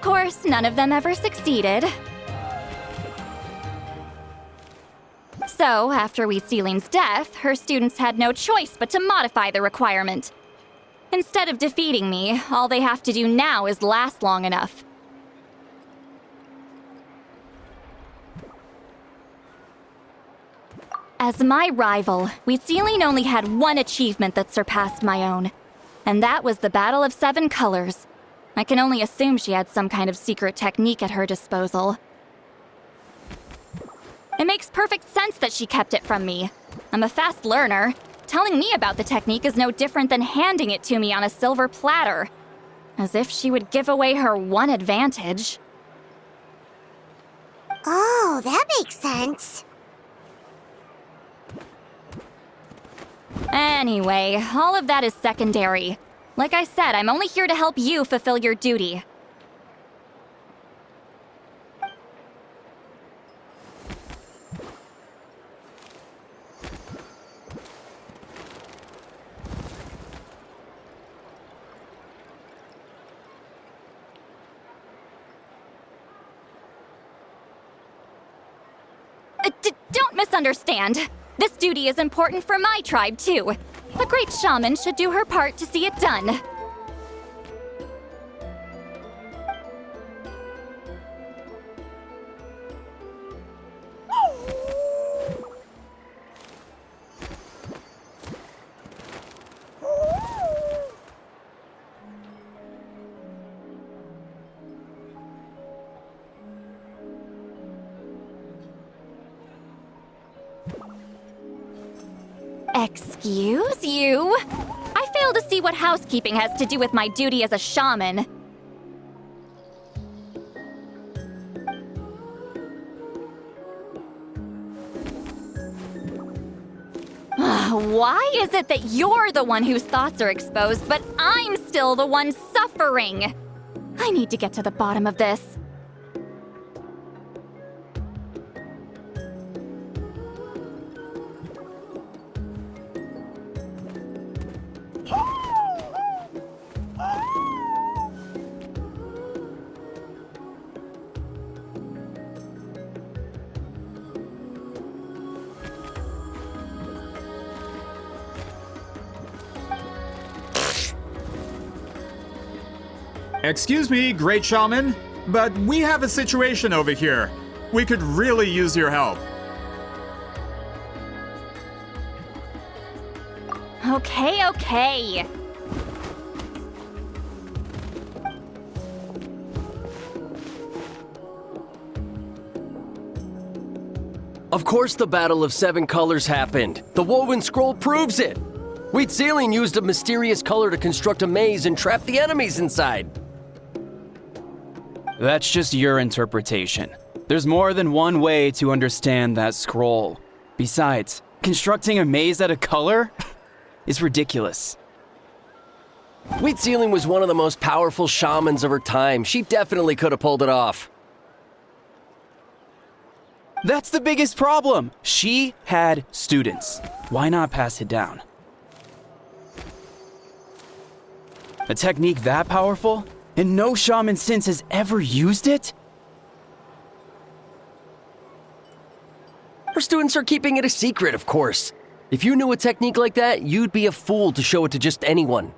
course, none of them ever succeeded. So, after Wheat Ceiling's death, her students had no choice but to modify the requirement. Instead of defeating me, all they have to do now is last long enough. As my rival, Wheat Ceiling only had one achievement that surpassed my own, and that was the Battle of Seven Colors. I can only assume she had some kind of secret technique at her disposal. It makes perfect sense that she kept it from me. I'm a fast learner. Telling me about the technique is no different than handing it to me on a silver platter. As if she would give away her one advantage. Oh, that makes sense. Anyway, all of that is secondary. Like I said, I'm only here to help you fulfill your duty. Don't misunderstand. This duty is important for my tribe, too. A great shaman should do her part to see it done. Excuse you? I fail to see what housekeeping has to do with my duty as a shaman. Why is it that you're the one whose thoughts are exposed, but I'm still the one suffering? I need to get to the bottom of this. Excuse me, Great Shaman, but we have a situation over here. We could really use your help. Okay. Of course the Battle of Seven Colors happened. The woven scroll proves it. Wheat Ceiling used a mysterious color to construct a maze and trap the enemies inside. That's just your interpretation. There's more than one way to understand that scroll. Besides, constructing a maze out of color is ridiculous. Wheat Ceiling was one of the most powerful shamans of her time. She definitely could have pulled it off. That's the biggest problem. She had students. Why not pass it down? A technique that powerful? And no shaman since has ever used it? Her students are keeping it a secret, of course. If you knew a technique like that, you'd be a fool to show it to just anyone.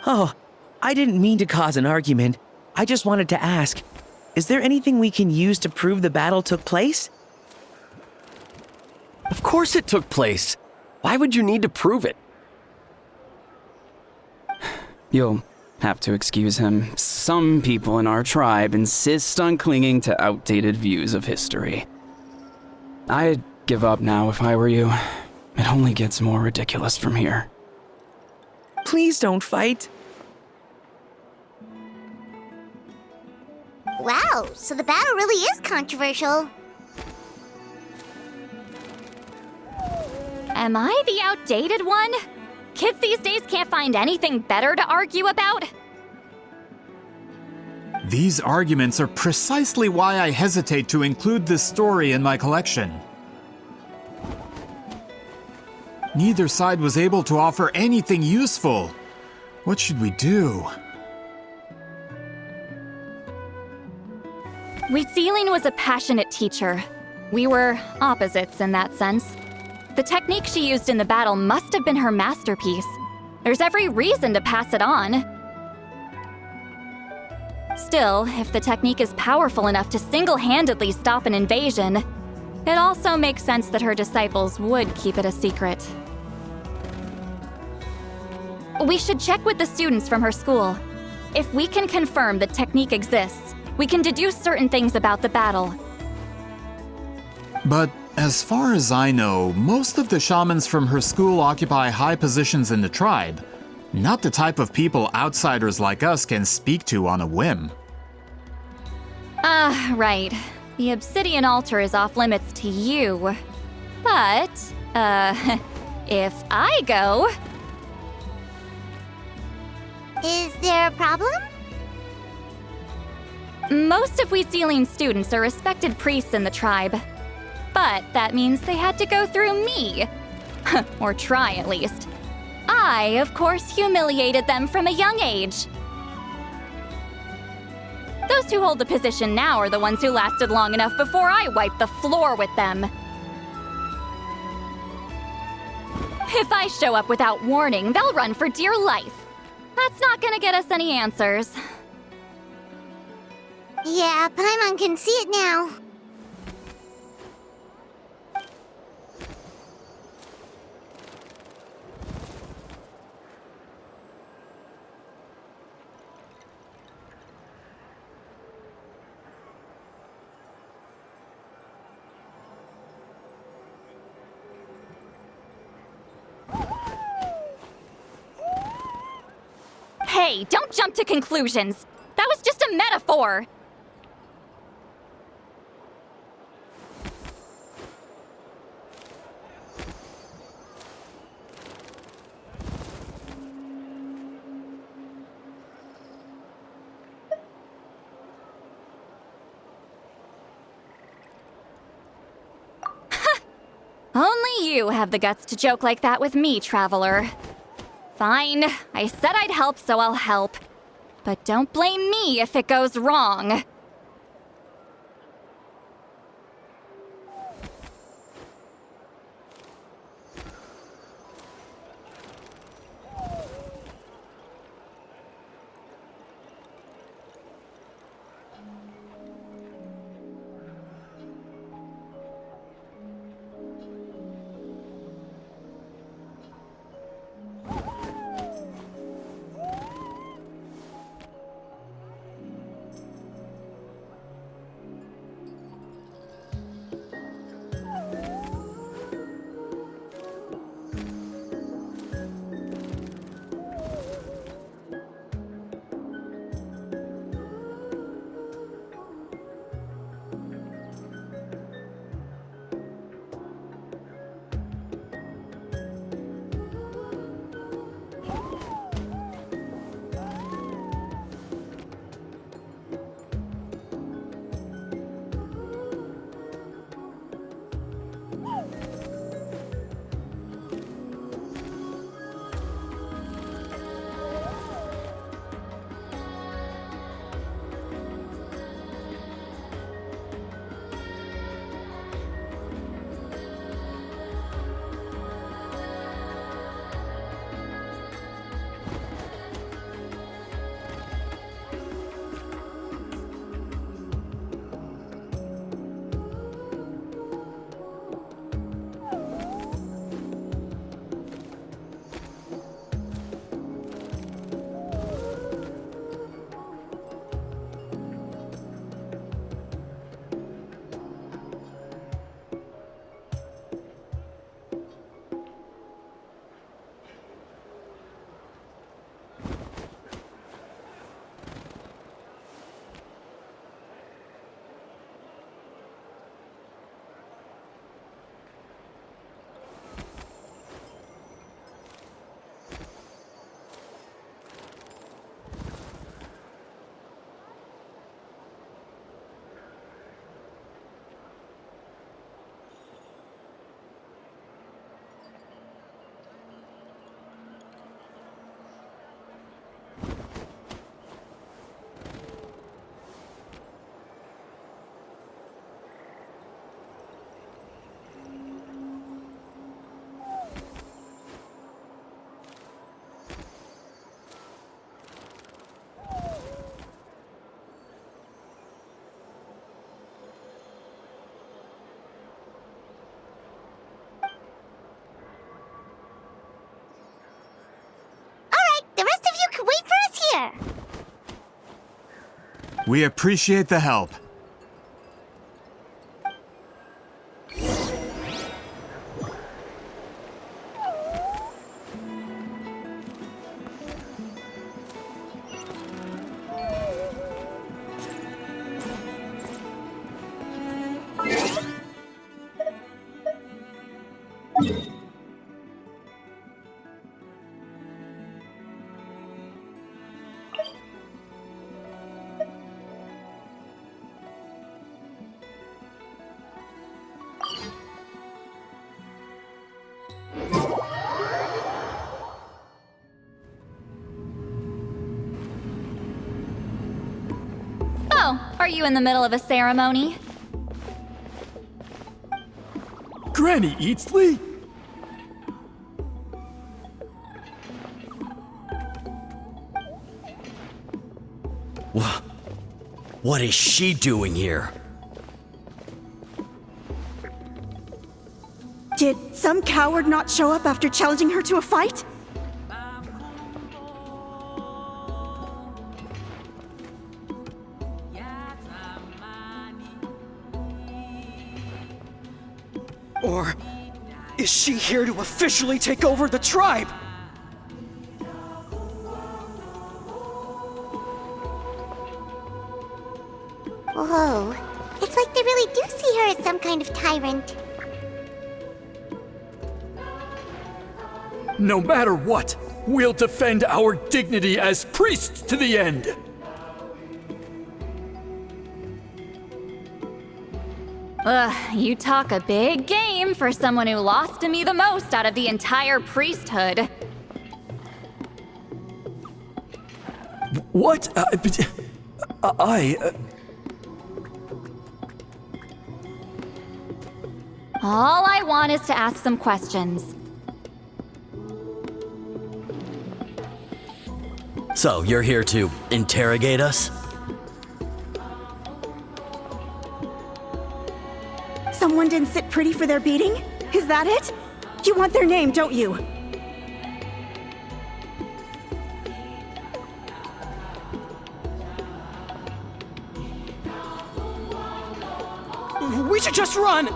Oh, I didn't mean to cause an argument. I just wanted to ask, is there anything we can use to prove the battle took place? Of course it took place. Why would you need to prove it? You'll have to excuse him. Some people in our tribe insist on clinging to outdated views of history. I'd give up now if I were you. It only gets more ridiculous from here. Please don't fight. Wow, so the battle really is controversial. Am I the outdated one? Kids these days can't find anything better to argue about? These arguments are precisely why I hesitate to include this story in my collection. Neither side was able to offer anything useful. What should we do? Wheatzealing was a passionate teacher. We were opposites in that sense. The technique she used in the battle must have been her masterpiece. There's every reason to pass it on. Still, if the technique is powerful enough to single-handedly stop an invasion, it also makes sense that her disciples would keep it a secret. We should check with the students from her school. If we can confirm the technique exists, we can deduce certain things about the battle. But as far as I know, most of the shamans from her school occupy high positions in the tribe. Not the type of people outsiders like us can speak to on a whim. Right. The obsidian altar is off limits to you. But, if I go... Is there a problem? Most of Wheatzealing's students are respected priests in the tribe. But that means they had to go through me. Or try, at least. I, of course, humiliated them from a young age. Those who hold the position now are the ones who lasted long enough before I wiped the floor with them. If I show up without warning, they'll run for dear life. That's not gonna get us any answers. Yeah, Paimon can see it now. Hey, don't jump to conclusions. That was just a metaphor. Only you have the guts to joke like that with me, Traveler. Fine, I said I'd help, so I'll help. But don't blame me if it goes wrong. We appreciate the help. Oh, are you in the middle of a ceremony? Granny Eatsley? What is she doing here? Did some coward not show up after challenging her to a fight? Or is she here to officially take over the tribe? Whoa. It's like they really do see her as some kind of tyrant. No matter what, we'll defend our dignity as priests to the end. Ugh, you talk a big game for someone who lost to me the most out of the entire priesthood. What? All I want is to ask some questions. So, you're here to interrogate us? Someone didn't sit pretty for their beating? Is that it? You want their name, don't you? We should just run!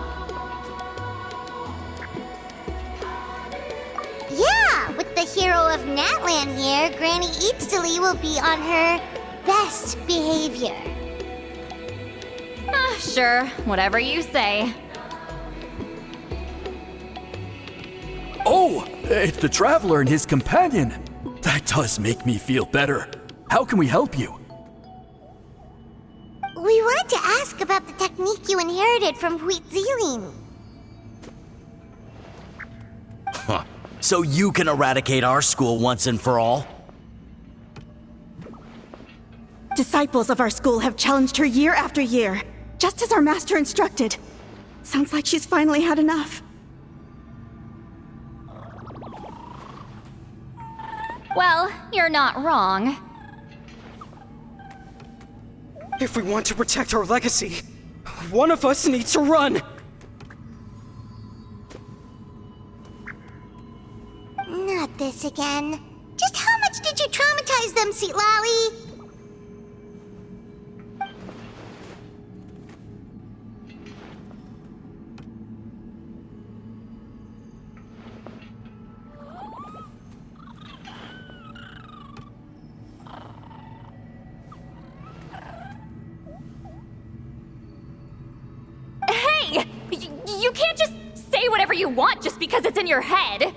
Yeah, with the hero of Natlan here, Granny Eatsley will be on her best behavior. Sure, whatever you say. Oh, it's the Traveler and his companion. That does make me feel better. How can we help you? We wanted to ask about the technique you inherited from Huitziling. Huh. So you can eradicate our school once and for all? Disciples of our school have challenged her year after year, just as our master instructed. Sounds like she's finally had enough. Well, you're not wrong. If we want to protect our legacy, one of us needs to run! Not this again. Just how much did you traumatize them, Seatlali? Hey! You can't just say whatever you want just because it's in your head.